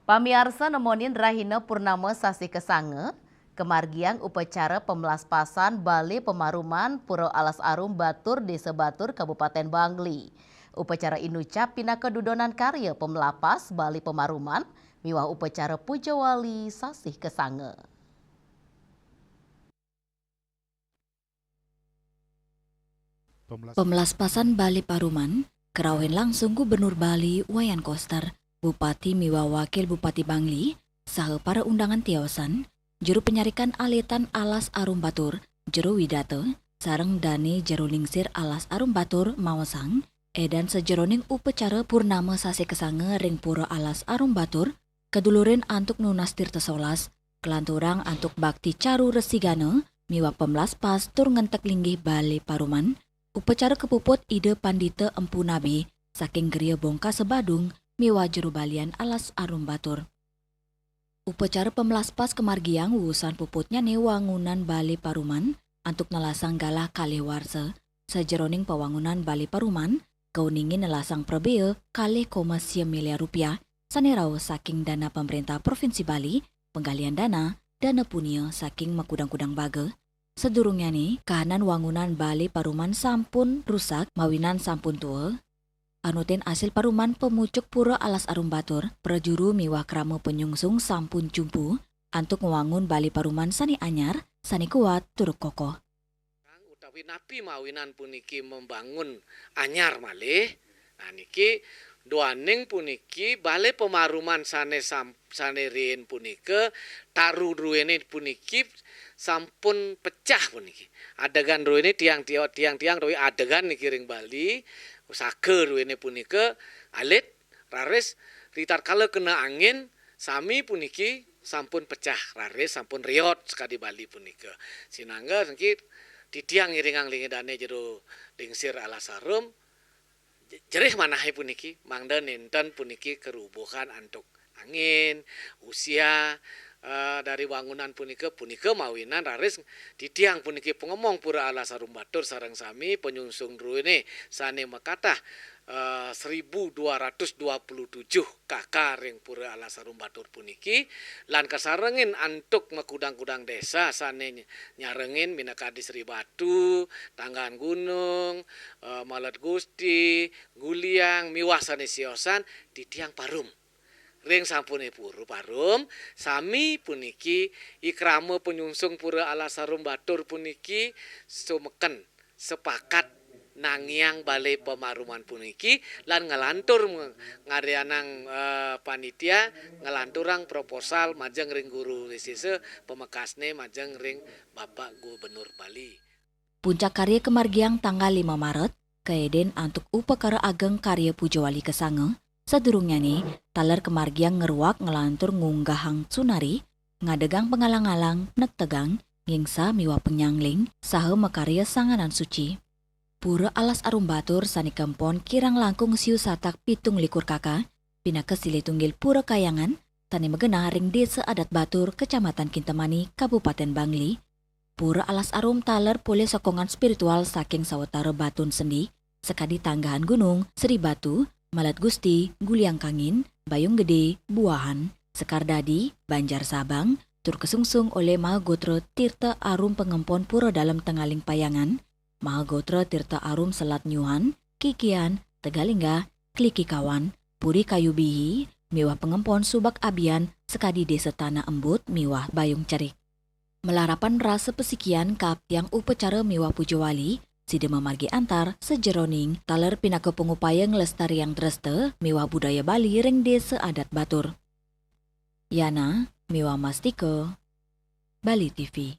Pamiarsa nemonin Rahina Purnama Sasi Kesange, kemargiang upacara pemelaspasan Bali Pemaruman Puro Alas Arum Batur Desa Batur Kabupaten Bangli. Upacara inucap pina kedudonan karya pemelapas Bali Pemaruman, miwah upacara puja wali Sasi Kesange. Pemelaspasan Bali Paruman, kerawin langsung Gubernur Bali Wayan Koster, Bupati miwa Wakil Bupati Bangli, saha para undangan tiosan, juru penyarikan alitan Alas Arum Batur, juru widato, sareng dani juru lingsir Alas Arum Batur Mawasang, edan sejeroning upacara purnama Sasi Kesange ring pura Alas Arum Batur, kedulurin antuk nunas tirta solas, kelanturang antuk bakti caru resigana, miwa pemelaspas tur ngentek linggih Bali Paruman, upacara kepuput ide Pandita Empu Nabi, saking geria bongka sebadung, miwa juru balian Alas Arum Batur. Upacara pemelaspas kemargiang wusan puputnya ne wangunan Bali Paruman, antuk nelasang galah kalih warsa, sejeroning pewangunan Bali Paruman, kauningin nelasang prebeo kalih koma sia miliar rupiah, sanerau saking dana pemerintah Provinsi Bali, penggalian dana punia saking makudang-kudang baga. Sedurungnya nih, kahanan wangunan Bali Paruman sampun rusak, mawinan sampun tua. Anutin hasil paruman pemucuk pura Alas Arum Batur, prajuru miwah krama penyungsung sampun jumpu, antuk ngewangun Bali Paruman sani anyar, sani kuat, turuk kokoh. Utawi napi mawinan puniki membangun anyar malih, nah niki duaning puniki Bali Pemaruman sanerin punike taru ruwene puniki sampun pecah puniki. Adegan ruwene tiang ruwe adegan niki ring Bali sager ruwene punike alit raris ritar kala kena angin sami puniki sampun pecah raris sampun riot sekadi Bali punika. Sinangga niki di tiang iringang lingidane jero lingsir Alas Arum jerih manahe puniki mangda nenten puniki kerubuhan antuk angin usia dari bangunan punika mawinan raris di tiang puniki pengomong pura Alas Arum Batur sareng sami penyungsung ruwene sane makatah 1227 kakak ring pura Alas Arum Batur puniki lan kasarengin antuk makudang-kudang desa sane nyarengin minakadi Sri Batu, Tanggan Gunung, Malat Gusti, Guliang, miwah sane siosan di tiang Parum. Ring sampune pura Parum, sami puniki ikrama penyungsung pura Alas Arum Batur puniki sumeken sepakat nangiang Bali Pemaruman puniki lan ngelantur ngarianang panitia ngelanturang proposal majeng ring guru sise pemekasne majeng ring Bapak Gubernur Bali. Puncak karya kemargiang tanggal 5 Maret, keeden antuk upakara ageng karya Pujawali Kesange, sedurungnya nih, taler kemargiang ngeruak ngelantur ngunggahang tsunari, ngadegang pengalang-alang, nek tegang, ngingsa miwa penyangling, saha makarya sanganan suci. Pura Alas Arum Batur sani kempon kirang langkung siu satak pitung likur kakak, pinaka silih tunggil pura kayangan, tani megena ring desa adat Batur, Kecamatan Kintamani, Kabupaten Bangli. Pura Alas Arum taler pule sokongan spiritual saking sawetara batun sendi, sekadi tanggahan gunung, Sri Batu, Malat Gusti, Guliang Kangin, Bayung Gede, Buahan, Sekar Dadi, Banjar Sabang, tur kesungsung oleh Mahagotra Tirta Arum Pengempon Pura dalam Tengaling Payangan, Mahagotra Tirta Arum Selat Nyuhan, Kikian, Tegalingga, Kliki Kawan, Puri Kayu Bihi, miwah pengempon Subak Abian, sekadi desa Tanah Embut, miwah Bayung Cerik. Melarapan rasa pesikian kap yang upacara miwah Pujawali, side memargi antar sejeroning taler pinaka pengupaya ngelestari yang dreste miwah budaya Bali ring desa adat Batur. Yana, miwah Mastiko, Bali TV.